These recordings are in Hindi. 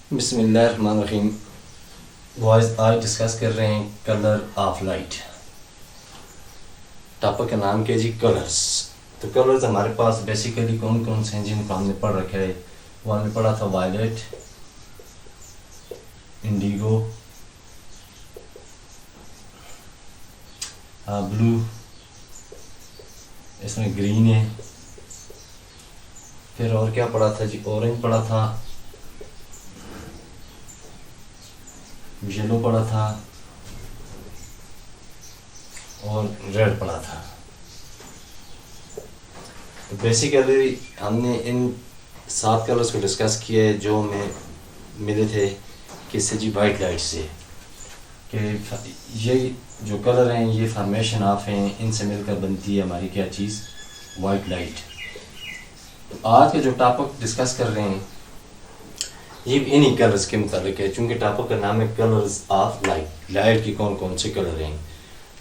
बिस्मिल्लाहिर्रहमानिर्रहीम। बॉयज़, आज डिस्कस कर रहे हैं कलर ऑफ लाइट। टॉपिक का नाम क्या जी? कलर्स। तो कलर्स हमारे पास बेसिकली कौन कौन से हैं जिनको हमने पढ़ रखा है? वो हमने पढ़ा था वायलेट, इंडिगो, ब्लू, इसमें ग्रीन है। फिर और क्या पढ़ा था जी? ऑरेंज पढ़ा था, येलो पढ़ा था और रेड पढ़ा था। तो बेसिकली हमने इन 7 कलर्स को डिस्कस किया है जो हमें मिले थे किससे जी? वाइट लाइट से। कि ये जो कलर हैं ये फॉर्मेशन ऑफ हैं, इनसे मिलकर बनती है हमारी क्या चीज़? White light. तो आज के जो टॉपिक डिस्कस कर रहे हैं ये इन्हीं कलर्स के मुताबिक है, चूँकि टॉपिक का नाम है कलर्स ऑफ लाइट। लाइट के कौन कौन से कलर हैं?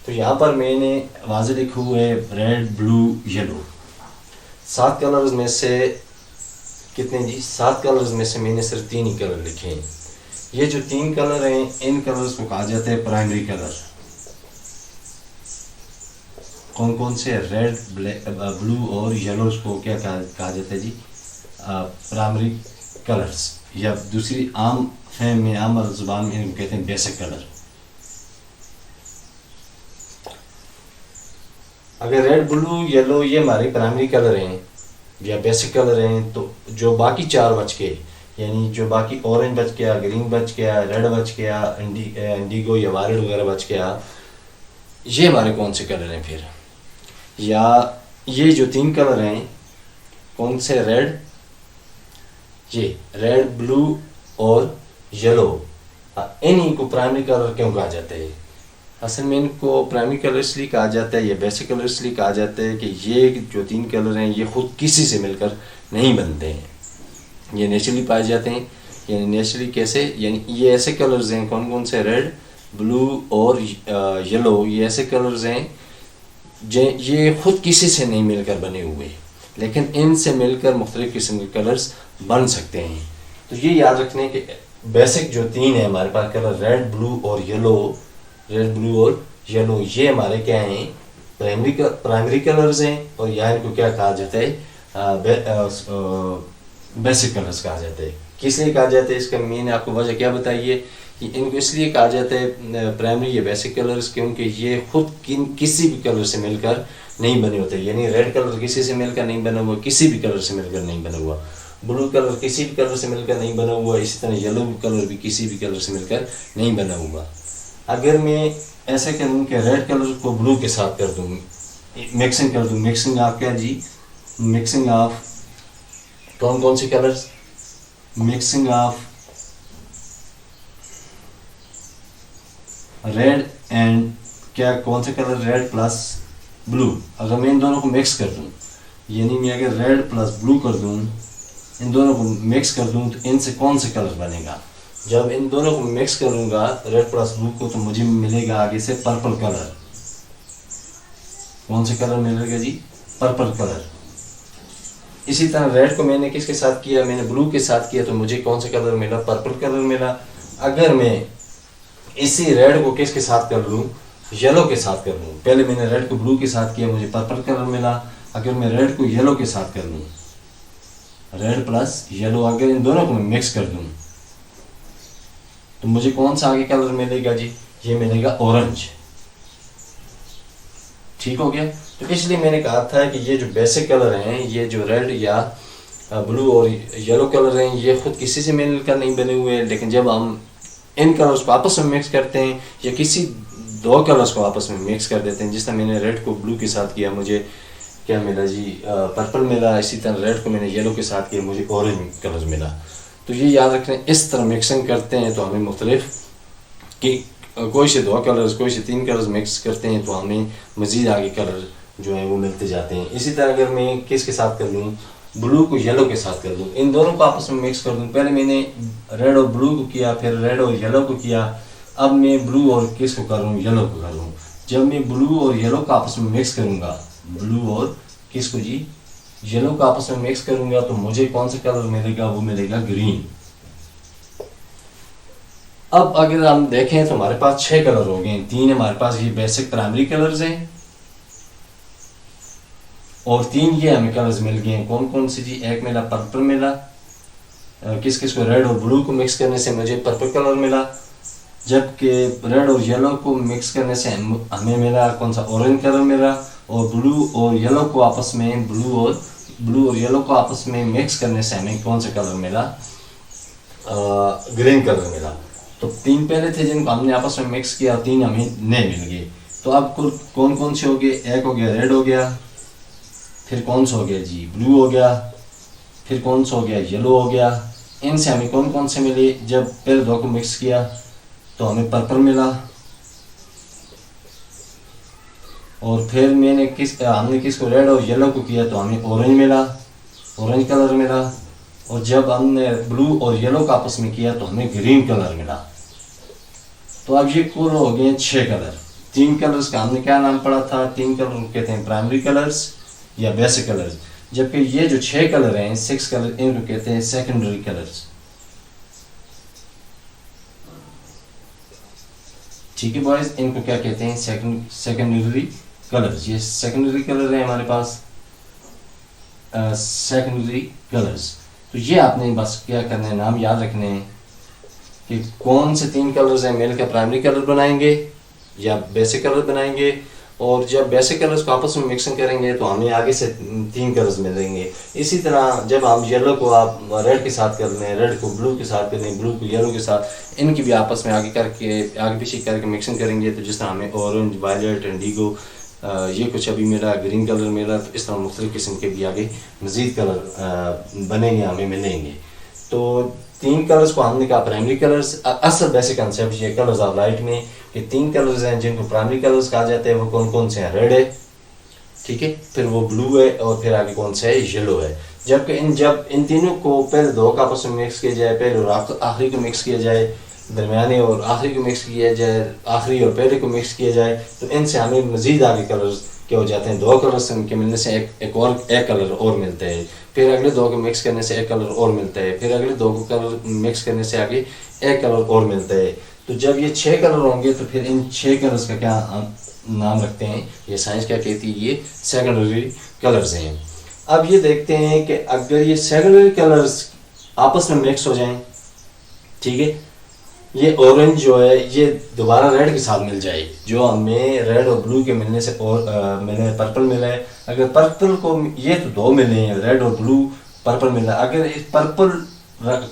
तो यहाँ पर मैंने वाज़े लिखा हुआ है रेड, ब्लू, येलो। 7 कलर्स में से कितने जी? 7 कलर्स में से मैंने सिर्फ 3 ही कलर लिखे हैं। ये जो 3 कलर हैं इन कलर्स को कहा जाता है प्राइमरी कलर। कौन कौन से? रेड, ब्लू और येलो को क्या कहा जाता है जी? प्राइमरी कलर्स, या दूसरी आम फहम में, आम ज़ुबान में इनको कहते हैं बेसिक कलर। अगर रेड, ब्लू, येलो ये हमारे प्राइमरी कलर हैं या बेसिक कलर हैं, तो जो बाकी 4 बच गए, यानी जो बाकी ऑरेंज बच गया, ग्रीन बच गया, रेड बच गया, इंडिगो या वायलेट वगैरह बच गया, ये हमारे कौन से कलर हैं फिर? या ये जो 3 कलर हैं कौन से? रेड, ये रेड, ब्लू और येलो, इन्हीं को प्राइमरी कलर क्यों कहा जाता है? असल में इनको प्राइमरी कलर इसलिए कहा जाता है या बेसिक कलर इसलिए कहा जाता है कि ये जो 3 कलर हैं ये खुद किसी से मिलकर नहीं बनते हैं, ये नेचुरली पाए जाते हैं। यानी नेचुरली कैसे? यानी ये ऐसे कलर्स हैं, कौन कौन से? रेड, ब्लू और येलो, ये ऐसे कलर्स हैं ये खुद किसी से नहीं मिलकर बने हुए, लेकिन इनसे मिलकर मुख्तलिफ किस्म के कलर्स बन सकते हैं। तो ये याद रखने के बेसिक जो 3 है हमारे पास कलर, रेड, ब्लू और येलो, रेड, ब्लू और येलो, ये हमारे क्या हैं? प्राइमरी कलर्स हैं। और यहाँ इनको क्या कहा जाता है? बेसिक कलर्स कहा जाता है। किस लिए कहा जाता है? इसका मैंने आपको वजह क्या बताइए कि इनको इसलिए कहा जाता है प्राइमरी या बेसिक कलर्स क्योंकि ये खुद किसी भी कलर से मिलकर नहीं बने होते। यानी रेड कलर किसी से मिलकर नहीं बना हुआ, किसी भी कलर से मिलकर नहीं बना हुआ। ब्लू कलर किसी भी कलर से मिलकर नहीं बना हुआ, इसी तरह येलो कलर भी किसी भी कलर से मिलकर नहीं बना हुआ। अगर मैं ऐसा करूँ कि रेड कलर को ब्लू के साथ कर दूँ, मिक्सिंग कर दूँ, मिक्सिंग ऑफ क्या जी? मिक्सिंग ऑफ कौन कौन से colours? Mixing of red and क्या, कौन से कलर? Red plus blue. अगर मैं इन दोनों को मिक्स कर दूँ, यानी मैं अगर रेड प्लस ब्लू कर दूँ, इन दोनों को मिक्स कर दूँ, तो इनसे कौन से कलर बनेगा? जब इन दोनों को मिक्स करूँगा रेड प्लस ब्लू को, तो मुझे मिलेगा आगे से पर्पल कलर। कौन से कलर मिलेगा जी? Purple colour. इसी तरह रेड को मैंने किसके साथ किया? मैंने ब्लू के साथ किया, तो मुझे कौन सा कलर मिला? पर्पल कलर मिला। अगर मैं इसी रेड को किसके साथ कर लूँ? येलो के साथ कर लूँ। पहले मैंने रेड को ब्लू के साथ किया, मुझे पर्पल कलर मिला। अगर मैं रेड को येलो के साथ कर लूँ, रेड प्लस येलो, अगर इन दोनों को मैं मिक्स कर दूँ, तो मुझे कौन सा आगे कलर मिलेगा जी? ये मिलेगा ऑरेंज। ठीक हो गया? तो इसलिए मैंने कहा था कि ये जो बेसिक कलर हैं, ये जो रेड या ब्लू और येलो कलर हैं, ये खुद किसी से मिलकर नहीं बने हुए, लेकिन जब हम इन कलर्स को आपस में मिक्स करते हैं या किसी 2 कलर्स को आपस में मिक्स कर देते हैं, जिस तरह मैंने रेड को ब्लू के साथ किया, मुझे क्या मिला जी? पर्पल मिला। इसी तरह रेड को मैंने येलो के साथ किया, मुझे ऑरेंज कलर मिला। तो ये याद रखें, इस तरह मिक्सिंग करते हैं तो हमें मुख्तलिफ कि कोई से 2 कलर्स, कोई से 3 कलर्स मिक्स करते हैं तो हमें मज़ीद आगे कलर जो है वो मिलते जाते हैं। इसी तरह अगर मैं किसके साथ कर लूँ? ब्लू को येलो के साथ कर दूँ, इन दोनों को आपस में मिक्स कर दूँ। पहले मैंने रेड और ब्लू को किया, फिर रेड और येलो को किया। अब मैं ब्लू और किसको कर रहा हूँ? येलो को कर रहा हूँ। जब मैं ब्लू और येलो को आपस में मिक्स करूँगा, ब्लू और किसको जी? येलो को आपस में मिक्स करूँगा, तो मुझे कौन सा कलर मिलेगा? वो मिलेगा ग्रीन। अब अगर हम देखें तो हमारे पास 6 कलर हो गए, 3 हमारे पास ये बेसिक प्राइमरी कलर्स हैं और 3 ये हमें कलर्स मिल गए हैं। कौन कौन से जी? एक मिला पर्पल मिला, किस किस को रेड और ब्लू को मिक्स करने से मुझे पर्पल कलर मिला, जबकि रेड और येलो को मिक्स करने से हमें मिला कौन सा? ऑरेंज कलर मिला। और ब्लू और येलो को आपस में ब्लू और येलो को आपस में मिक्स करने से हमें कौन सा कलर मिला? ग्रीन कलर मिला। तो 3 पहले थे जिनको हमने आपस में मिक्स किया, 3 हमें नए मिल गए। तो अब कौन कौन से हो गए? एक हो गया रेड हो गया, फिर कौन सा हो गया जी? ब्लू हो गया, फिर कौन सा हो गया? येलो हो गया। इनसे हमें कौन कौन से मिले? जब पहले 2 को मिक्स किया तो हमें पर्पल मिला, और फिर हमने किसको? रेड और येलो को किया तो हमें ऑरेंज मिला, ऑरेंज कलर मिला। और जब हमने ब्लू और येलो का आपस में किया तो हमें ग्रीन कलर मिला। तो अब ये कुल हो गए 6 कलर। 3 कलर्स का हमने क्या नाम पढ़ा था? 3 कलर को कहते हैं प्राइमरी कलर्स या बेसिक कलर्स, जबकि ये जो 6 कलर हैं, 6 कलर, इनको कहते हैं सेकेंडरी कलर्स। ठीक है बॉयज, इनको क्या कहते हैं? Secondary colours. ये सेकेंडरी कलर है हमारे पास, सेकेंडरी कलर्स। तो ये आपने बस क्या करना है, नाम याद रखने हैं कि कौन से 3 कलर्स हैं मिलकर प्राइमरी कलर बनाएंगे या बेसिक कलर बनाएंगे। और जब बेसिक कलर्स को आपस में मिक्सिंग करेंगे तो हमें आगे से 3 कलर्स मिलेंगे। इसी तरह जब हम येलो को आप रेड के साथ कर लें, रेड को ब्लू के साथ कर लें, ब्लू को येलो के साथ, इनकी भी आपस में आगे पीछे करके मिक्सिंग करेंगे तो जिस तरह हमें ऑरेंज, वायलेट, इंडिगो, ये कुछ अभी मिला, ग्रीन कलर मिला, तो इस तरह मुख्तलिफ किस्म के भी आगे मज़ीद कलर बनेंगे, हमें मिलेंगे। तो 3 कलर्स को हमने कहा प्राइमरी कलर्स। असल बेसिक कंसेप्ट ये कलर्स ऑफ लाइट में कि 3 कलर्स हैं जिनको प्राइमरी कलर्स कहा जाता है। वो कौन कौन से हैं? रेड है, ठीक है, फिर वो ब्लू है, और फिर आगे कौन सा है? येलो है। जबकि जब इन तीनों को पहले 2 का आपस में मिक्स किया जाए, पहले और आखिरी को मिक्स किया जाए, दरमियाने और आखिरी को मिक्स किया जाए, आखिरी और पहले को मिक्स किया जाए, तो इनसे हमें मज़ीद आगे कलर्स क्या हो जाते हैं? 2 कलर्स के मिलने से एक कलर और मिलता है, फिर अगले 2 को मिक्स करने से 1 कलर और मिलता है, फिर अगले 2 को कलर मिक्स करने से आगे 1 कलर और मिलता है। तो जब ये 6 कलर होंगे तो फिर इन 6 कलर्स का क्या नाम रखते हैं? ये साइंस क्या कहती है? ये सेकेंडरी कलर्स हैं। अब ये देखते हैं कि अगर ये सेकेंडरी कलर्स आपस में मिक्स हो जाएं, ठीक है, ये ऑरेंज जो है ये दोबारा रेड के साथ मिल जाए, जो हमें रेड और ब्लू के मिलने से मिले पर्पल मिला है। अगर पर्पल को ये तो 2 मिले हैं, रेड और ब्लू, पर्पल मिला। अगर इस पर्पल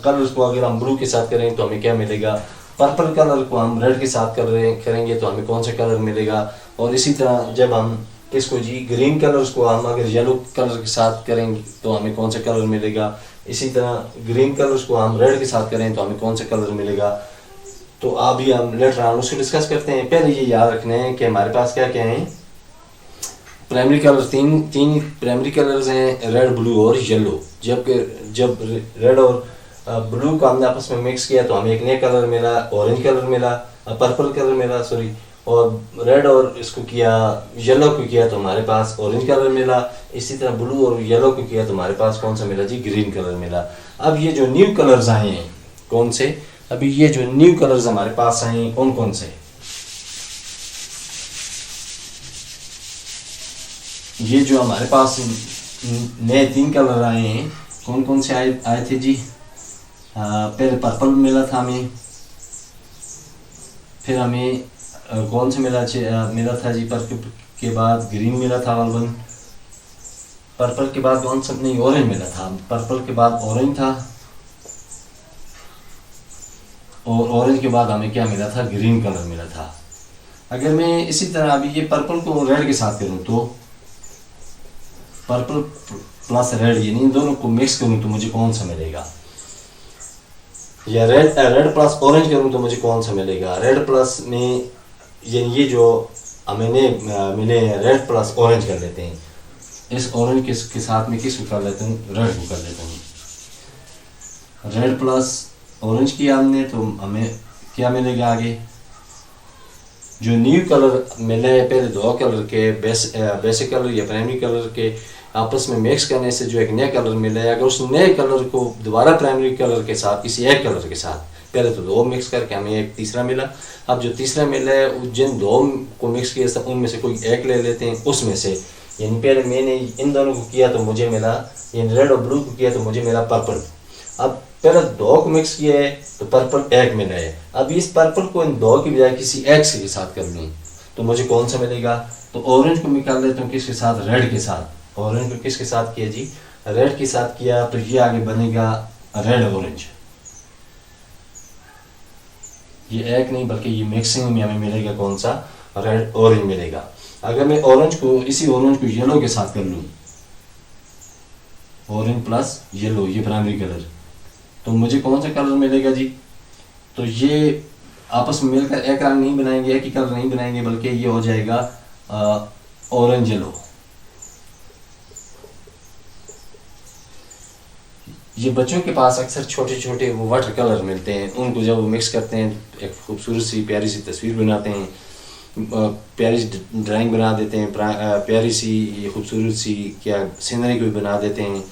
कलर को अगर हम ब्लू के साथ करेंगे तो हमें क्या मिलेगा? पर्पल कलर को हम रेड के साथ करेंगे तो हमें कौन सा कलर मिलेगा? और इसी तरह जब हम किसको जी? ग्रीन कलर्स को हम अगर येलो कलर के साथ करेंगे तो हमें कौन सा कलर मिलेगा? इसी तरह ग्रीन कलर्स को हम रेड के साथ करें तो हमें कौन सा कलर मिलेगा? तो अभी हम लेटर ऑन उसको डिस्कस करते हैं। पहले ये याद रखना है कि हमारे पास क्या क्या हैं? प्राइमरी कलर तीन प्राइमरी कलर्स हैं, रेड, ब्लू और येलो। जब रेड और ब्लू को हमने आपस में मिक्स किया तो हमें एक नया कलर मिला, ऑरेंज कलर मिला, पर्पल कलर मिला, सॉरी। और रेड और इसको किया, येलो को किया तो हमारे पास ऑरेंज कलर मिला। इसी तरह ब्लू और येलो को किया तो हमारे पास कौन सा मिला जी? ग्रीन कलर मिला। अब ये जो न्यू कलर्स आए हैं, कौन से? अभी ये जो न्यू कलर्स हमारे पास आए हैं, कौन कौन से? ये जो हमारे पास नए 3 कलर आए हैं, कौन कौन से आए थे जी? पहले पर्पल मिला था हमें, फिर हमें कौन से मिला था जी? पर्पल के बाद ग्रीन मिला था वालबन, पर्पल के बाद कौन सा? नहीं, ऑरेंज मिला था। पर्पल के बाद ऑरेंज था, और ऑरेंज के बाद हमें क्या मिला था? ग्रीन कलर मिला था। अगर मैं इसी तरह अभी ये पर्पल को रेड के साथ करूं तो पर्पल प्लस रेड, यानी इन दोनों को मिक्स करूं तो मुझे कौन सा मिलेगा? या रेड प्लस ऑरेंज करूं तो मुझे कौन सा मिलेगा? रेड प्लस में ये जो हमें मिले हैं, रेड प्लस ऑरेंज कर लेते हैं। इस ऑरेंज के साथ में किसको कर लेते हैं? रेड को कर लेते हैं। रेड प्लस ऑरेंज किया हमने तो हमें क्या मिलेगा आगे? जो न्यू कलर मिले हैं पहले 2 कलर के बेसिक कलर या प्राइमरी कलर के आपस में मिक्स करने से जो एक नया कलर मिला है, अगर उस नए कलर को दोबारा प्राइमरी कलर के साथ किसी एक कलर के साथ पहले तो दो मिक्स करके हमें एक तीसरा मिला। अब जो तीसरा मिला है जिन दो को मिक्स किया उनमें से कोई एक ले लेते हैं उसमें से, यानी पहले मैंने इन दोनों को किया तो मुझे मिला, यानी रेड और ब्लू को किया तो मुझे मिला पर्पल। अब पहले दो को मिक्स किया है तो पर्पल एक मिला है। अब इस पर्पल को इन दो की बजाय किसी एक के साथ कर लूँ तो मुझे कौन सा मिलेगा, तो ऑरेंज को निकाल लेता हूँ किसके साथ, रेड के साथ। ऑरेंज को किसके साथ किया जी, रेड के साथ किया, तो ये आगे बनेगा रेड ऑरेंज। ये एक नहीं बल्कि ये मिक्सिंग में हमें मिलेगा कौन सा, रेड ऑरेंज मिलेगा। अगर मैं ऑरेंज को इसी ऑरेंज को येलो के साथ कर लूँ, ऑरेंज प्लस येलो ये प्राइमरी कलर, तो मुझे कौन सा कलर मिलेगा जी, तो ये आपस में मिलकर एक रंग नहीं बनाएंगे, एक ही कलर नहीं बनाएंगे, बल्कि ये हो जाएगा ऑरेंज येलो। ये बच्चों के पास अक्सर छोटे छोटे वो वाटर कलर मिलते हैं, उनको जब वो मिक्स करते हैं एक खूबसूरत सी प्यारी सी तस्वीर बनाते हैं, प्यारी सी ड्राइंग बना देते हैं, प्यारी सी खूबसूरत सी क्या सीनरी कोई बना देते हैं,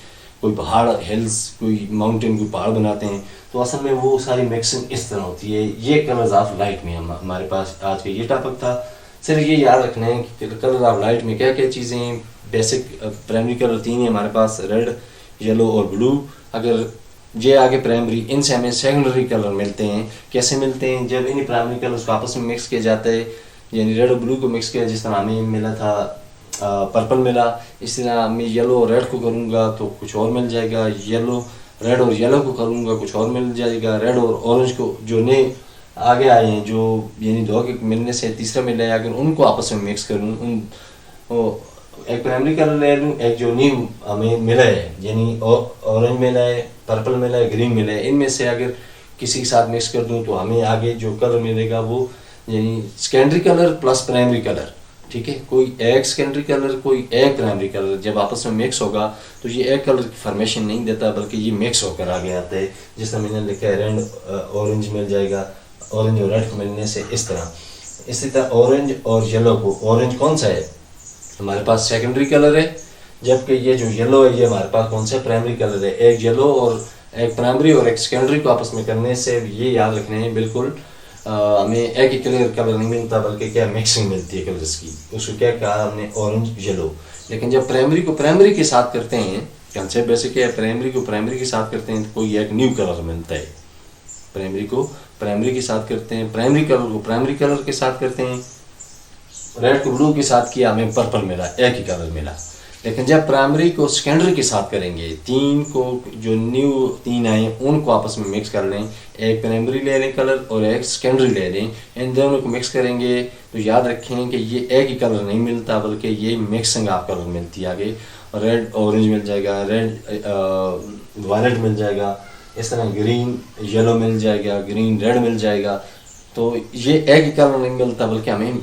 कोई पहाड़ हिल्स कोई माउंटेन कोई पहाड़ बनाते हैं। तो असल में वो सारी मिक्सिंग इस तरह होती है। ये कलर्स ऑफ लाइट में हमारे पास आज का ये टॉपिक था। सिर्फ ये याद रखना है कि कलर ऑफ लाइट में क्या क्या चीज़ें हैं। बेसिक प्राइमरी कलर तीन है हमारे पास, रेड येलो और ब्लू। अगर ये आगे प्राइमरी, इनसे हमें सेकेंडरी कलर मिलते हैं। कैसे मिलते हैं, जब इन प्राइमरी कलर्स को आपस में मिक्स किया जाता है, यानी रेड और ब्लू को मिक्स किया, जिस तरह हमें मिला था पर्पल मिला, इस तरह मैं येलो और रेड को करूँगा तो कुछ और मिल जाएगा, येलो रेड और येलो को करूँगा कुछ और मिल जाएगा, रेड और ऑरेंज को जो नए आगे आए हैं जो यानी दो के मिलने से तीसरा मिला है, अगर उनको आपस में मिक्स करूँ, उन एक प्राइमरी कलर ले लूँ, एक जो न्यू हमें मिला है यानी ऑरेंज मिला है, पर्पल मिला है, ग्रीन मिला है, इनमें से अगर किसी के साथ मिक्स कर दूँ तो हमें आगे जो कलर मिलेगा वो यानी secondary colour plus primary colour. ठीक है, कोई एक सेकेंडरी कलर कोई एक प्राइमरी कलर जब आपस में मिक्स होगा तो ये एक कलर की फॉर्मेशन नहीं देता, बल्कि ये मिक्स होकर आगे आता है। जिस तरह मैंने लिखा है रेड ऑरेंज मिल जाएगा, ऑरेंज और रेड को मिलने से इस तरह। इसी तरह ऑरेंज और येलो को, ऑरेंज कौन सा है हमारे पास सेकेंडरी कलर है, जबकि ये जो येलो है ये हमारे पास कौन सा प्राइमरी कलर है। एक येलो और एक प्राइमरी और एक सेकेंडरी को आपस में करने से ये याद रखने हैं बिल्कुल हमें एक ही कलर नहीं मिलता, बल्कि क्या मिक्सिंग मिलती है कलर्स की। उसको क्या कहा हमने, ऑरेंज येलो। लेकिन जब प्राइमरी को प्राइमरी के साथ करते हैं, कंसेप्ट बेसिक है, प्राइमरी को प्राइमरी के साथ करते हैं तो कोई एक न्यू कलर मिलता है। प्राइमरी को प्राइमरी के साथ करते हैं, प्राइमरी कलर को प्राइमरी कलर के साथ करते हैं, रेड को ब्लू के साथ किया हमें पर्पल मिला, एक ही कलर मिला। लेकिन जब प्राइमरी को सेकेंडरी के साथ करेंगे, तीन को जो न्यू तीन आए उनको आपस में मिक्स कर लें, एक प्राइमरी ले लें कलर और एक सेकेंडरी ले लें, इन दोनों को मिक्स करेंगे तो याद रखें कि ये एक ही कलर नहीं मिलता, बल्कि ये मिक्सिंग ऑफ कलर मिलती है। आगे रेड ऑरेंज मिल जाएगा, रेड वायलेट मिल जाएगा, इस तरह ग्रीन येलो मिल जाएगा, ग्रीन रेड मिल जाएगा। तो ये एक ही कलर नहीं मिलता, बल्कि हमें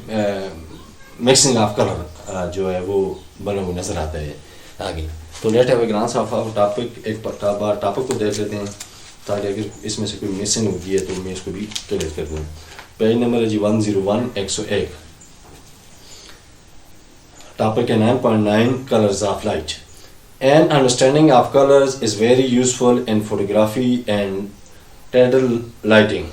मिक्सिंग ऑफ कलर जो है वो बना हुआ नजर आता है आगे। तो let have a glance of our topic, एक बार टॉपिक को देख लेते हैं ताकि अगर इसमें से कोई मिसिंग होती है तो मैं इसको भी क्लियर कर दूँ। पेज नंबर है जी 101 101। टॉपिक है 9.9 colours of light. An understanding of colors is very useful in photography and theatrical lighting,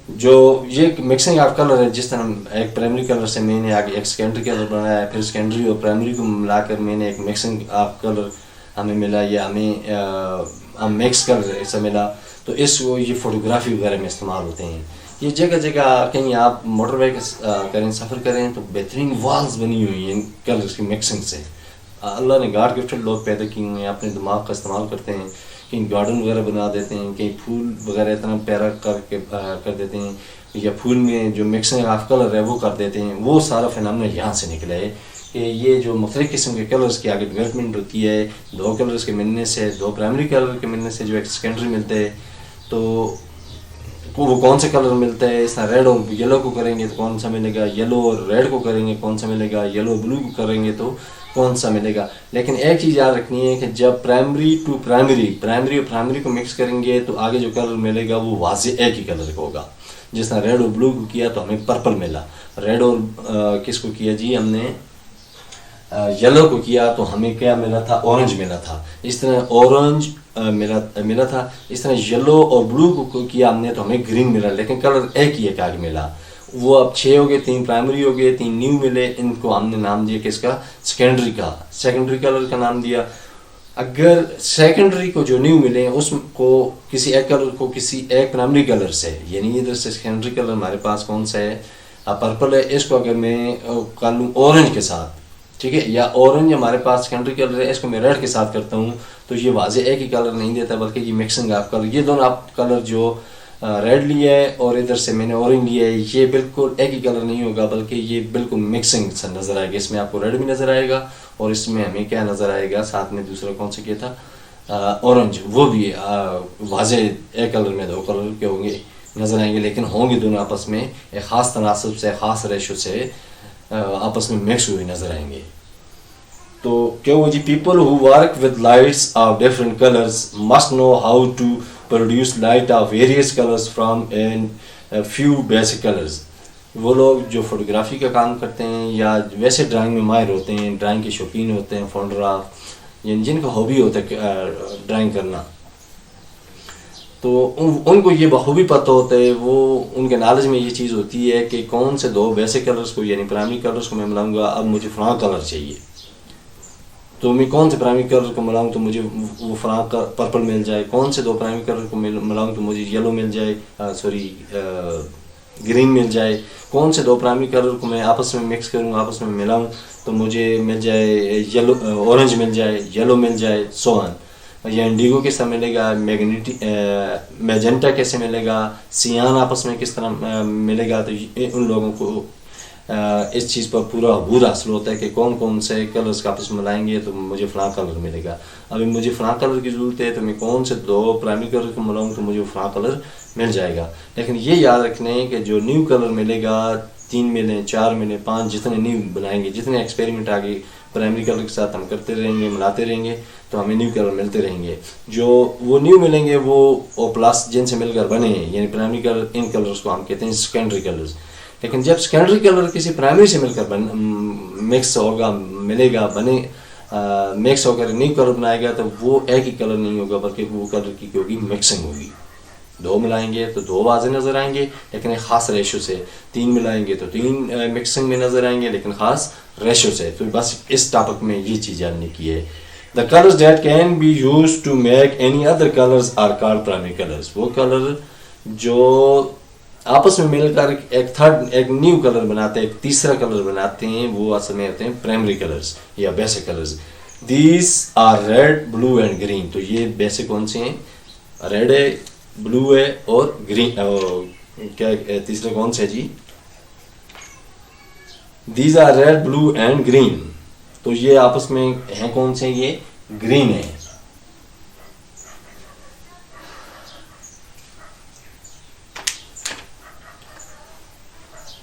जो ये मिक्सिंग ऑफ कलर है, जिस तरह एक प्राइमरी कलर से मैंने आगे एक सेकेंडरी कलर बनाया है, फिर सेकेंडरी और प्राइमरी को मिलाकर मैंने एक मिक्सिंग ऑफ कलर हमें मिला, या हम मिक्स कर ऐसा मिला, तो इसको ये फोटोग्राफी वगैरह में इस्तेमाल होते हैं। ये जगह जगह कहीं आप मोटरवे करें, सफ़र करें तो बेहतरीन वॉल्स बनी हुई हैं कलर्स की मिक्सिंग से। अल्लाह ने गॉड गिफ्टेड लोग पैदा किए हुए हैं, अपने दिमाग का इस्तेमाल करते हैं, कहीं गार्डन वगैरह बना देते हैं, कहीं फूल वगैरह इतना प्यारा कर देते हैं, या फूल में जो मिक्सिंग ऑफ कलर है वो कर देते हैं। वो सारा फिनोमेना यहाँ से निकला है कि ये जो मुख्तलिफ किस्म के कलर्स की आगे डेवलपमेंट होती है, दो कलर्स के मिलने से, दो प्राइमरी कलर के मिलने से जो एक सेकेंडरी मिलते हैं, तो वो कौन सा कलर मिलता है। इस तरह रेड और येलो को करेंगे तो कौन सा मिलेगा, येलो और रेड को करेंगे कौन सा मिलेगा, येलो ब्लू को करेंगे तो कौन सा मिलेगा। लेकिन एक चीज़ याद रखनी है कि जब प्राइमरी टू प्राइमरी और प्राइमरी को मिक्स करेंगे तो आगे जो कलर मिलेगा वो वाज़े एक ही कलर का होगा। जिस तरह रेड और ब्लू को किया तो हमें पर्पल मिला, रेड और किसको किया जी हमने, येलो को किया तो हमें क्या मिला था, ऑरेंज मिला था। इस तरह ऑरेंज मिला था। इस तरह येलो और ब्लू को किया हमने तो हमें ग्रीन मिला, लेकिन कलर एक ही एक आगे मिला। वो अब 6 हो गए, 3 प्राइमरी हो गए, 3 न्यू मिले। इनको हमने नाम दिया किसका, सेकेंडरी का, सेकेंडरी कलर का नाम दिया। अगर सेकेंडरी को जो न्यू मिले उसको किसी एक कलर को किसी एक प्राइमरी कलर से, यानी इधर से सेकेंडरी कलर हमारे पास कौन सा है, पर्पल है, इसको अगर मैं कर लूँ ऑरेंज के साथ, ठीक है, या ऑरेंज हमारे पास सेकेंडरी कलर है, इसको मैं रेड के साथ करता हूँ, तो ये वाजे एक ही कलर नहीं देता, बल्कि ये मिक्सिंग आप कलर, ये दोनों आप कलर जो रेड लिया है और इधर से मैंने ऑरेंज लिया है, ये बिल्कुल एक ही कलर नहीं होगा, बल्कि ये बिल्कुल मिक्सिंग सा नज़र आएगा। इसमें आपको रेड भी नज़र आएगा और इसमें हमें क्या नज़र आएगा, साथ में दूसरा कौन सा किया था, ऑरेंज, वो भी वाजे एक कलर में 2 कलर के होंगे, नज़र आएंगे, लेकिन होंगे दोनों आपस में एक ख़ास तनासब से, ख़ास रेशो से आपस में मिक्स हुए नज़र आएंगे। तो क्या वो जी, people who work with lights of different colours must know how to produce light of various colours from an few basic colours. वो लोग जो फोटोग्राफी का काम करते हैं या वैसे ड्राइंग में माहिर होते हैं, ड्राइंग के शौकीन होते हैं, फोटोग्राफ यानी जिनका हॉबी होता है ड्राइंग करना, तो उनको ये बखूबी पता होता है, वो उनके नॉलेज में ये चीज़ होती है कि कौन से 2 बेसिक कलर्स को यानी प्राइमरी कलर्स को मैं मिलाऊंगा। अब मुझे फलां कलर चाहिए तो मैं कौन से प्राइमरी कलर को मिलाऊं तो मुझे वो फलां पर्पल मिल जाए, कौन से 2 प्राइमरी कलर को मिलाऊं तो मुझे येलो मिल जाए, ग्रीन मिल जाए, कौन से 2 प्राइमरी कलर को मैं आपस में मिक्स करूं, आपस में मिलाऊं तो मुझे मिल जाए येलो, ऑरेंज मिल जाए, येलो मिल जाए, सो ऑन। या इंडिगो कैसा मिलेगा, मैजेंटा कैसे मिलेगा, सियान आपस में किस तरह मिलेगा। तो उन लोगों को इस चीज़ पर पूरा अबूर हासिल होता है कि कौन कौन से कलर्स का आपस में मिलाएंगे तो मुझे फ़लाँ कलर मिलेगा। अभी मुझे फ़लाँ कलर की ज़रूरत है तो मैं कौन से 2 प्राइमरी कलर को मिलाऊँ तो मुझे फ़लाँ कलर मिल जाएगा। लेकिन ये याद रखने कि जो न्यू कलर मिलेगा, 3 मिले, 4 मिले, 5, जितने न्यू बनाएंगे, जितने एक्सपेरिमेंट आगे प्राइमरी कलर के साथ हम करते रहेंगे, मिलाते रहेंगे, तो हमें न्यू कलर मिलते रहेंगे। जो वो न्यू मिलेंगे वो ओ प्लस जिनसे मिलकर बने हैं, यानी प्राइमरी कलर, इन कलर्स को हम कहते हैं सेकेंडरी कलर्स। लेकिन जब सेकेंडरी कलर किसी प्राइमरी से मिलकर मिक्स होगा, मिलेगा, बने मिक्स होकर न्यू कलर बनाएगा तो वो एक ही कलर नहीं होगा, बल्कि वो कलर की होगी मिक्सिंग होगी। 2 मिलाएंगे तो 2 वाजे नज़र आएंगे, लेकिन एक ख़ास रेशो से। 3 मिलाएंगे तो 3 मिक्सिंग में नज़र आएंगे, लेकिन ख़ास रेशो से। तो बस इस टॉपिक में ये चीज़ जानने की है। The colours that can be use to make any other colours are called primary colours. वो कलर जो आपस में मिलकर एक न्यू कलर बनाते हैं, एक तीसरा कलर बनाते हैं, वो असल में होते हैं प्राइमरी कलर्स या basic colours. These are red, blue and green. तो ये बेसिक कौन से हैं, रेड है, ब्लू है और ग्रीन, क्या तीसरा कौन सा है जी, these are red, blue and green. तो ये आपस में हैं कौन से, ये ग्रीन है।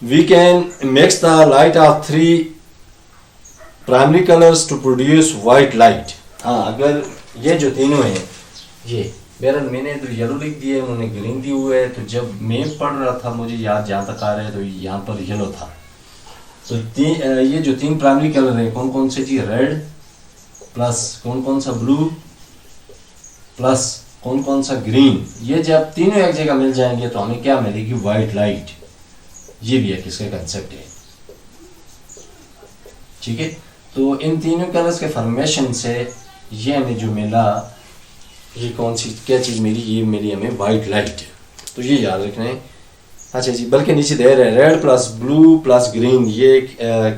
We can mix the light of 3 primary colors to produce white light। हाँ, अगर ये जो तीनों हैं, ये बहरहाल मैंने तो येलो लिख दिया है, उन्होंने ग्रीन दी हुआ है, तो जब मैं पढ़ रहा था मुझे याद जहाँ तक आ रहा है तो यहाँ पर येलो था। तो ये जो 3 प्राइमरी कलर हैं कौन कौन से जी, रेड प्लस कौन कौन सा, ब्लू प्लस कौन कौन सा, ग्रीन। ये जब तीनों एक जगह मिल जाएंगे तो हमें क्या मिलेगी, वाइट लाइट। ये भी एक इसका कंसेप्ट है, ठीक है। तो इन तीनों कलर्स के फॉर्मेशन से ये हमें जो मिला, ये कौन सी क्या चीज़ मिली, ये मिली हमें वाइट लाइट। तो ये याद रखना है। अच्छा जी, बल्कि नीचे दे रहे हैं red plus blue plus green, ये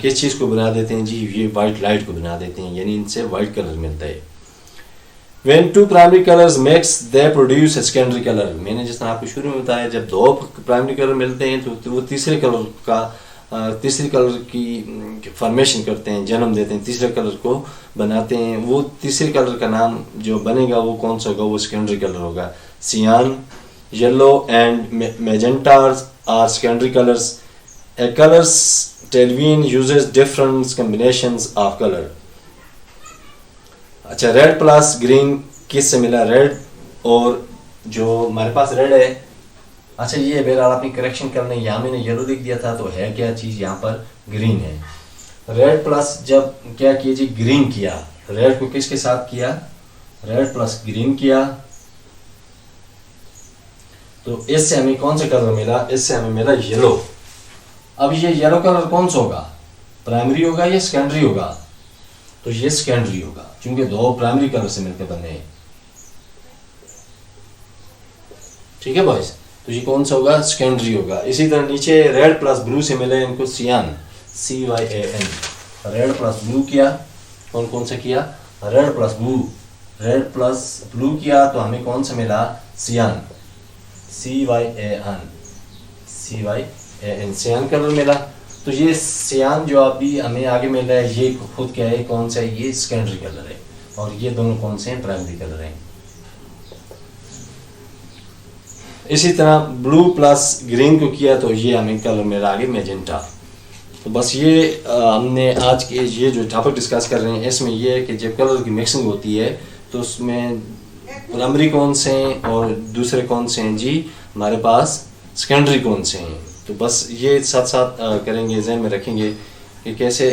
किस चीज़ को बना देते हैं जी, ये वाइट लाइट को बना देते हैं, यानी इनसे वाइट कलर मिलता है। When 2 primary colors mix, they produce a secondary color। मैंने जिस तरह आपको शुरू में बताया, जब 2 प्राइमरी कलर मिलते हैं तो वो तीसरे कलर की फॉर्मेशन करते हैं, जन्म देते हैं, तीसरे कलर को बनाते हैं। वो तीसरे कलर का नाम जो बनेगा वो कौन सा होगा, वो सेकेंडरी कलर होगा। Cyan, yellow and magenta are secondary colours. A colours television uses different combinations of colour. अच्छा, रेड प्लस ग्रीन किस से मिला, रेड और जो हमारे पास रेड है। अच्छा, ये बहरहाल आपने करेक्शन करना है, यहाँ मैंने येलो लिख दिया था तो है क्या चीज़, यहाँ पर ग्रीन है। रेड प्लस जब क्या किया जी, ग्रीन किया, रेड को किसके साथ किया, रेड प्लस ग्रीन किया, तो इससे हमें कौन सा कलर मिला, इससे हमें मिला येलो। अब ये येलो कलर कौन सा होगा, प्राइमरी होगा या सेकेंडरी होगा, तो ये सेकेंडरी होगा क्योंकि दो प्राइमरी कलर से मिलकर बने हैं। ठीक है बॉयज, तो ये कौन सा होगा, सेकेंडरी होगा। इसी तरह नीचे रेड प्लस ब्लू से मिले इनको सियान, CYAN, रेड प्लस ब्लू किया, कौन कौन सा किया, red plus blue, red plus blue किया तो हमें कौन सा मिला, सियान, CYAN, सियान कलर मिला। तो ये सियान जो अभी हमें आगे मिल रहा है ये खुद क्या है, कौन सा है, ये सेकेंडरी कलर है, और ये दोनों कौन से हैं, प्राइमरी कलर हैं। इसी तरह ब्लू प्लस ग्रीन को किया तो ये हमें कलर मिला आगे मैजेंटा। तो बस ये हमने आज के ये जो टॉपिक डिस्कस कर रहे हैं इसमें ये है कि जब कलर की मिक्सिंग होती है तो उसमें प्राइमरी कौन से हैं और दूसरे कौन से हैं जी, हमारे पास सेकेंडरी कौन से हैं। तो बस ये साथ साथ करेंगे, जहन में रखेंगे कि कैसे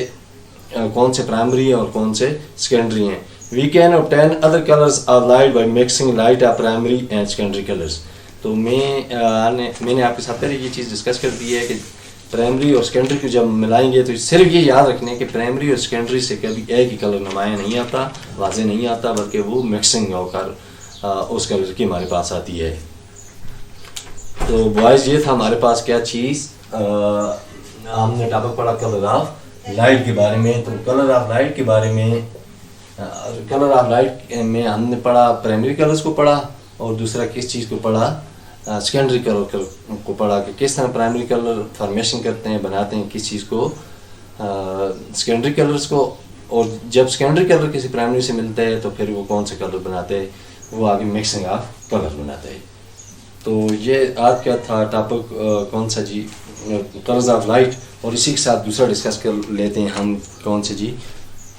कौन से प्राइमरी और कौन से सेकेंडरी हैं। We can obtain other colours of light by mixing light of primary and secondary colours. तो मैंने आपके साथ पहले ये चीज़ डिस्कस कर दी है कि प्राइमरी और सेकेंडरी को जब मिलाएंगे तो सिर्फ ये याद रखने कि प्राइमरी और सेकेंडरी से कभी एक ही कलर नुमाया नहीं आता, वाजे नहीं आता, बल्कि वो मिक्सिंग होकर उस कलर की हमारे पास आती है। तो बॉयज़ ये था हमारे पास क्या चीज़, हमने टॉपिक पढ़ा कलर ऑफ लाइट के बारे में। तो कलर ऑफ लाइट के बारे में, कलर ऑफ लाइट में हमने पढ़ा प्राइमरी कलर्स को पढ़ा और दूसरा किस चीज़ को पढ़ा, सेकेंडरी कलर को पढ़ा कि किस तरह प्राइमरी कलर फॉर्मेशन करते हैं, बनाते हैं किस चीज़ को, सेकेंडरी कलर्स को, और जब सेकेंडरी कलर किसी प्राइमरी से मिलता है तो फिर वो कौन से कलर बनाते हैं, वो आगे मिक्सिंग ऑफ कलर बनाते हैं। तो ये आज क्या था टॉपिक, कौन सा जी, कलर्स ऑफ लाइट, और इसी के साथ दूसरा डिस्कस कर लेते हैं हम, कौन से जी,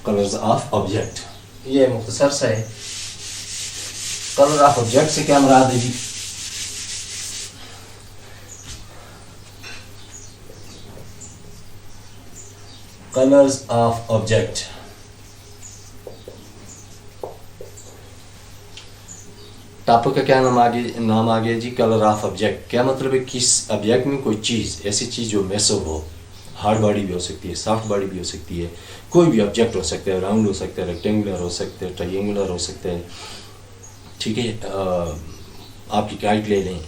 कलर्स ऑफ ऑब्जेक्ट। ये मुख्तसर सा है, कलर ऑफ ऑब्जेक्ट से क्या मुराद है जी, कलर्स ऑफ ऑब्जेक्ट, टॉपिक का क्या नाम आगे जी, कलर ऑफ ऑब्जेक्ट। क्या मतलब है, किस ऑब्जेक्ट में कोई चीज़, ऐसी चीज़ जो मैसव हो, हार्ड बॉडी भी हो सकती है, सॉफ्ट बॉडी भी हो सकती है, कोई भी ऑब्जेक्ट हो सकता है, राउंड हो सकता है, रेक्टेंगुलर हो सकता है, ट्रायंगुलर हो सकता है। ठीक है, आपकी काइट ले लें,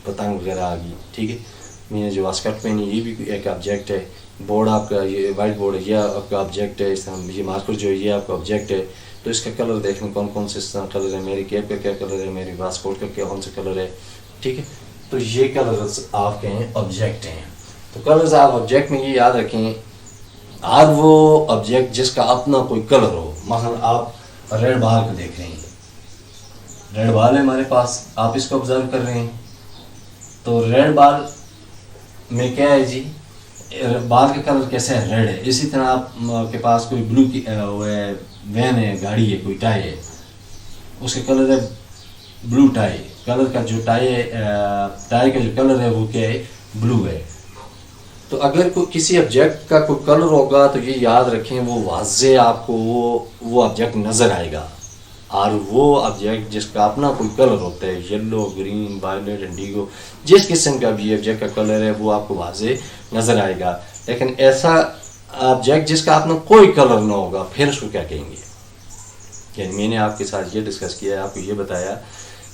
पतंग वगैरह आ गई, ठीक है, मैंने जो वास्कट पहनी ये भी एक ऑब्जेक्ट है, बोर्ड आपका ये वाइट बोर्ड है, यह आपका ऑब्जेक्ट है, इस तरह ये मार्कर जो है ये आपका ऑब्जेक्ट है। तो इसका कलर देखें कौन कौन से कलर है, मेरी कैप का क्या कलर है, मेरी वास्कोट का क्या कौन सा कलर है, ठीक है। तो ये कलर्स आपके हैं ऑब्जेक्ट हैं। तो कलर्स आप ऑब्जेक्ट में ये याद रखें, आज वो ऑब्जेक्ट जिसका अपना कोई कलर हो, मसलन आप रेड बाल को देख रहे हैं, रेड बाल है हमारे पास, आप इसको ऑब्जर्व कर रहे हैं, तो रेड बाल में क्या है जी, बाल का कलर कैसा है, रेड है। इसी तरह आप के पास कोई ब्लू की वैन है, गाड़ी है, कोई टाई है, उसका कलर है ब्लू टाई, कलर का जो टाई है, टाई का जो कलर है वो क्या है, ब्लू है। तो अगर कोई किसी ऑब्जेक्ट का कोई कलर होगा तो ये याद रखें वो वाज़े आपको वो ऑब्जेक्ट नज़र आएगा, और वो ऑब्जेक्ट जिसका अपना कोई कलर होता है, येलो, ग्रीन, वायलेट, इंडिगो, जिस किस्म का भी ऑब्जेक्ट का कलर है वो आपको वाज़े नज़र आएगा। लेकिन ऐसा ऑब्जेक्ट जिसका अपना कोई कलर ना होगा फिर उसको क्या कहेंगे। यानी मैंने आपके साथ ये डिस्कस किया है, आपको ये बताया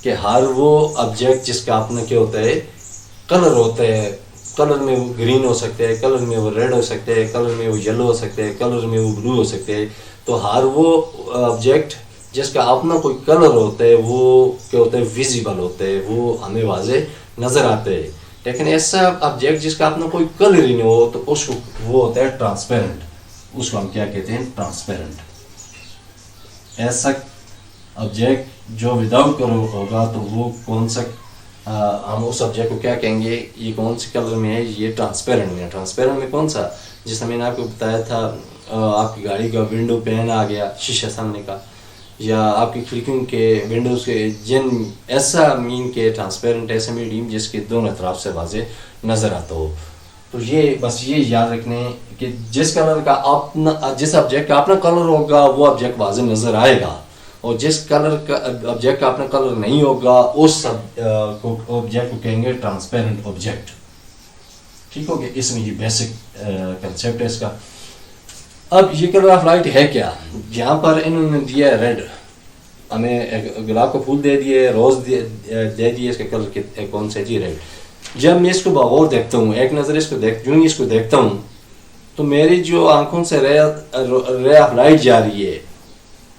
कि हर वो ऑब्जेक्ट जिसका अपना क्या होता है, कलर होता है, कलर में वो ग्रीन हो सकता है, कलर में वो रेड हो सकता है, कलर में वो येलो हो सकता है, कलर में वो ब्लू हो सकते हैं। तो हर वो ऑब्जेक्ट जिसका अपना कोई कलर होता है वो क्या होता है, विजिबल होता है, वो हमें वाज़े नज़र आते हैं। लेकिन ऐसा ऑब्जेक्ट जिसका अपना कोई कलर ही नहीं हो तो उसको वो होता है ट्रांसपेरेंट, उसको हम क्या कहते हैं, ट्रांसपेरेंट। ऐसा ऑब्जेक्ट जो विदाउट कलर होगा तो वो कौन सा, हम उस ऑब्जेक्ट को क्या कहेंगे, ये कौन से कलर में है, ये ट्रांसपेरेंट में है। ट्रांसपेरेंट में कौन सा, जिसमें मैंने आपको बताया था, आपकी गाड़ी का विंडो पैन आ गया, शीशा सामने का, या आपकी खिड़कियों के विंडोज़ के जिन, ऐसा मीन के ट्रांसपेरेंट, ऐसा मीडियम जिसके दोनों तरफ से वाज़े नज़र आता हो। तो ये बस ये याद रखने कि जिस कलर का अपना जिस ऑब्जेक्ट का अपना कलर होगा वो ऑब्जेक्ट वाज़ेह नज़र आएगा, और जिस कलर का ऑब्जेक्ट का अपना कलर नहीं होगा उस ऑब्जेक्ट को कहेंगे ट्रांसपेरेंट ऑब्जेक्ट। ठीक हो गया, इसमें ये बेसिक कंसेप्ट है इसका। अब ये कलर ऑफ लाइट है क्या? यहाँ पर इन्होंने दिया रेड, हमें गुलाब का फूल दे दिए, रोज़ दे दिए, इसका कलर कौन सा जी रेड। जब मैं इसको बगौर देखता हूँ, एक नज़र इसको यूँ इसको देखता हूँ, तो मेरी जो आंखों से रे ऑफ लाइट जा रही है,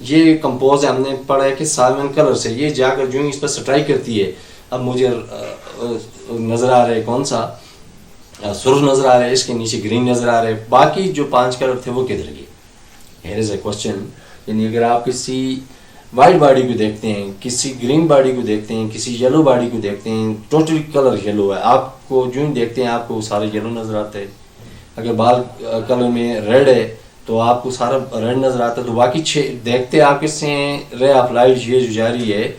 ये कंपोज है, हमने पढ़ा है कि साल्मन कलर से, ये जाकर जो इस पर स्ट्राइक करती है। अब मुझे नज़र आ रहा है कौन सा, सुर्ख नज़र आ रहा है, इसके नीचे ग्रीन नज़र आ रहा है, बाकी जो 5 कलर थे वो किधर गए? Here is a question. यानी अगर आप किसी वाइट बॉडी को देखते हैं, किसी ग्रीन बॉडी को देखते हैं, किसी येलो बॉडी को देखते हैं, टोटली कलर येलो है, आपको जो देखते हैं आपको सारे येलो नज़र आते हैं। अगर बाल कलर में रेड है तो आपको सारा रेड नज़र आता है, तो बाकी 6 देखते आप किससे रे ऑफ लाइट ये जो जा रही है,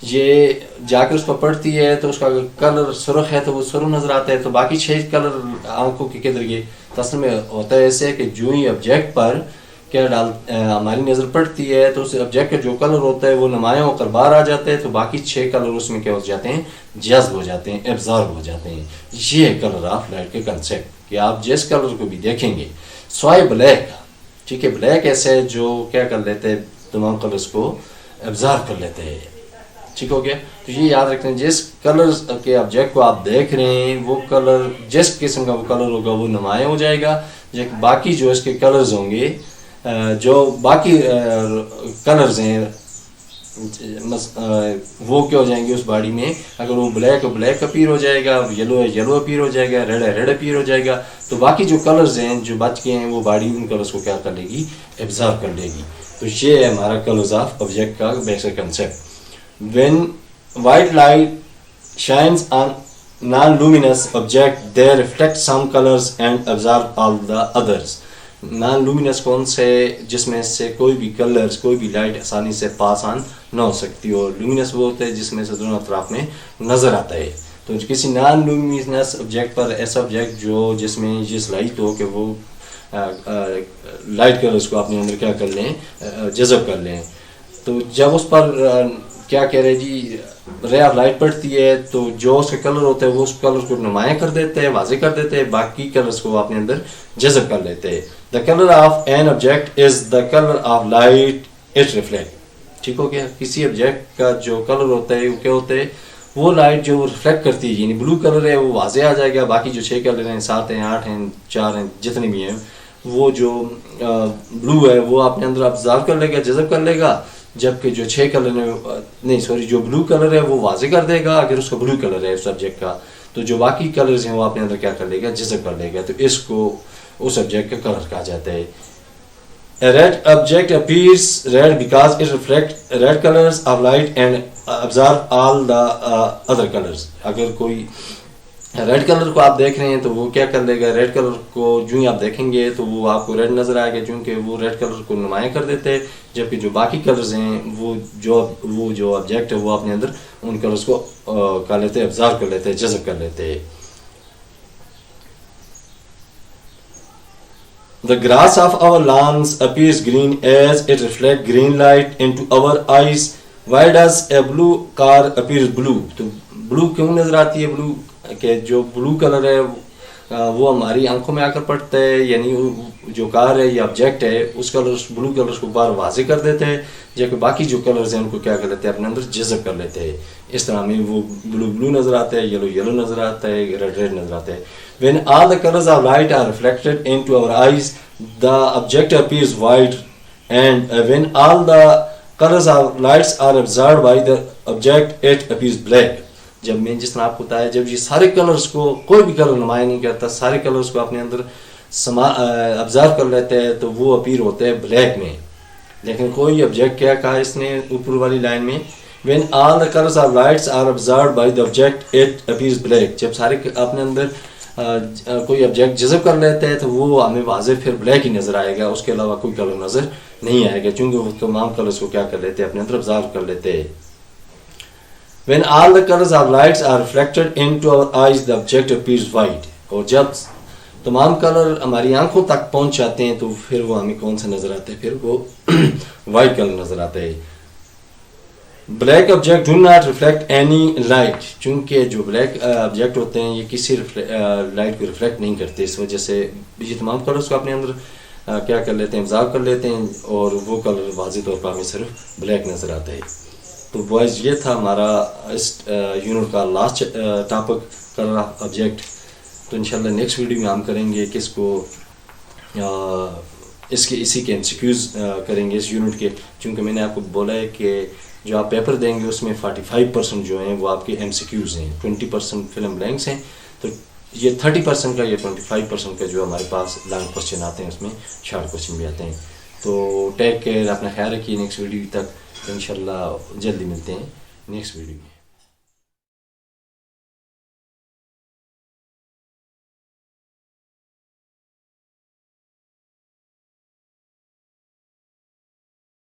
ये जाकर उस पर पड़ती है, तो उसका कलर सुर्ख है तो वो सुर्ख नज़र आता है, तो बाकी 6 कलर आंखों के किधर गए? तो असल में होता है ऐसे कि जो ही ऑब्जेक्ट पर क्या हमारी नज़र पड़ती है तो उस ऑब्जेक्ट का जो कलर होता है वो नुमाया होकर बाहर आ जाते हैं, तो बाकी 6 कलर उसमें क्या हो जाते हैं? जज्ब हो जाते हैं, एब्जॉर्ब हो जाते हैं। ये है कलर ऑफ लाइट के कंसेप्ट कि आप जिस कलर को भी देखेंगे, स्वाय ब्लैक, ठीक है, ब्लैक ऐसे जो क्या कर लेते हैं, तमाम कलर्स को एब्जॉर्ब कर लेते हैं। ठीक हो गया, तो ये याद रखते हैं जिस कलर के ऑब्जेक्ट को आप देख रहे हैं वो कलर, जिस किस्म का वो कलर होगा वो नुमाया हो जाएगा, बाकी जो इसके कलर्स होंगे, जो बाकी कलर्स हैं वो क्या हो जाएंगे उस बॉडी में। अगर वो ब्लैक है ब्लैक अपीयर हो जाएगा, येलो है येलो अपीयर हो जाएगा, रेड है रेड अपीयर हो जाएगा, तो बाकी जो कलर्स हैं जो बच गए हैं वो बॉडी उन कलर्स को क्या कर लेगी? एब्जॉर्ब कर लेगी। तो ये है हमारा कलर्स ऑफ ऑब्जेक्ट का basic concept. When white light shines on non-luminous object, they reflect some colors and absorb all the others। Non luminous कौन से? जिसमें से कोई भी कलर्स, कोई भी लाइट आसानी से पास ऑन ना हो सकती हो। लूमिनस वो होता है जिसमें से दोनों अतराफ में नज़र आता है। तो किसी नॉन लूमिनस ऑब्जेक्ट पर, ऐसा ऑब्जेक्ट जो जिसमें ये लाइट हो कि वो लाइट कलर्स को अपने अंदर क्या कर लें? जज़ब कर लें। तो जब उस पर क्या कह रहे जी, रे ऑफ लाइट पड़ती है तो जो उसका कलर होता है वो उस कलर को नुमाया कर देते हैं, वाज़ेह कर देते हैं, बाकी कलर्स को अपने अंदर जज़ब कर लेते हैं। The colour of an object is the colour of light it reflect. ठीक हो गया, किसी ऑब्जेक्ट का जो कलर होता है वो क्या होता है? वो लाइट जो रिफ्लेक्ट करती है, यानी ब्लू कलर है वो वाज़ेह आ जाएगा, बाकी जो 6 कलर हैं, 7 हैं, 8 हैं, 4 हैं, जितने भी हैं, वो जो ब्लू है वो अपने अंदर ऑब्जर्व कर लेगा, जज़ब कर लेगा, जबकि जो 6 कलर नहीं सॉरी जो ब्लू कलर है वो वाज़ेह कर देगा अगर उसका ब्लू कलर है उस सब्जेक्ट का, तो जो बाकी कलर्स हैं वो अपने अंदर क्या कर लेगा? जज़ब कर लेगा। तो इसको उस सब्जेक्ट का कलर कहा जाता है। A red object appears red because it reflects red colors of light and absorb all the other colors। अगर कोई रेड कलर को आप देख रहे हैं तो वो क्या कर लेगा? रेड कलर को जो ही आप देखेंगे तो वो आपको रेड नज़र आएगा, क्योंकि वो रेड कलर को नुमाया कर देते हैं, जबकि जो बाकी कलर्स हैं वो जो ऑब्जेक्ट है वो अपने अंदर उन कलर्स को कर लेते हैं, एब्जॉर्ब कर लेते हैं, जज़ब कर लेते हैं। The grass of our lawns appears green as it reflects green light into our eyes। Why does a blue car appear blue? तो ब्लू क्यों नज़र आती है? ब्लू के जो ब्लू कलर है वो हमारी आंखों में आकर पड़ता है, यानी जो कार है या ऑब्जेक्ट है उस कलर ब्लू कलर्स को बाहर वाज़ेह कर देते हैं, जबकि बाकी जो कलर्स हैं उनको क्या कर लेते हैं? अपने अंदर जज़ब कर लेते हैं। इस तरह में वो ब्लू ब्लू नज़र आता है, येलो येलो नज़र आता है, रेड रेड नज़र आता है। When all the colors of light are reflected into our eyes, the object appears white, and when all the colors of lights are absorbed by the object, it appears black। जब मैं जिस तरह आपको बताया, जब ये सारे कलर्स को कोई भी कलर नुमाया नहीं करता, सारे कलर्स को अपने अंदर ऑब्जर्व कर लेते हैं, तो वो अपीयर होते हैं ब्लैक में। लेकिन कोई ऑब्जेक्ट क्या कहा इसने ऊपर वाली लाइन में? When all the colors of lights are absorbed by the object, it appears black। जब सारे अपने अंदर कोई ऑब्जेक्ट जज़ब कर लेते हैं तो वो हमें वाज़ेह फिर ब्लैक ही नज़र आएगा, उसके अलावा कोई कलर नज़र नहीं आएगा, क्योंकि वो तमाम कलर्स को क्या कर लेते हैं? अपने अंदर ऑब्जर्व कर लेते हैं। When all the colors of lights are reflected into our eyes, the object appears white। और जब तमाम कलर हमारी आंखों तक पहुंच जाते हैं तो फिर वो हमें कौन सा नज़र आता है, फिर वो वाइट कलर नज़र आता है। Black object do not reflect any light, चूँकि जो ब्लैक ऑब्जेक्ट होते हैं ये किसी लाइट को रिफ्लेक्ट नहीं करते, इस वजह से ये तमाम कलर्स को अपने अंदर क्या कर लेते हैं, एब्जॉर्ब कर लेते हैं और वो कलर वाज़े तौर पर हमें सिर्फ ब्लैक नज़र आता है। तो बॉयज़ ये था हमारा इस यूनिट का लास्ट टॉपिक कलर ऑब्जेक्ट। तो इंशाल्लाह नेक्स्ट वीडियो में हम करेंगे किसको इसके इसी के एमसीक्यूज़ करेंगे इस यूनिट के, क्योंकि मैंने आपको बोला है कि जो आप पेपर देंगे उसमें 45% जो हैं वो आपके एमसीक्यूज़ हैं, 20% फिल्म ब्लैंक्स हैं। तो ये 30% का, ये 25% का जो हमारे पास लॉन्ग क्वेश्चन आते हैं उसमें शॉर्ट क्वेश्चन भी आते हैं। तो टेक केयर, अपना ख्याल रखिए। नेक्स्ट वीडियो तक इंशाल्लाह जल्दी मिलते हैं नेक्स्ट वीडियो में।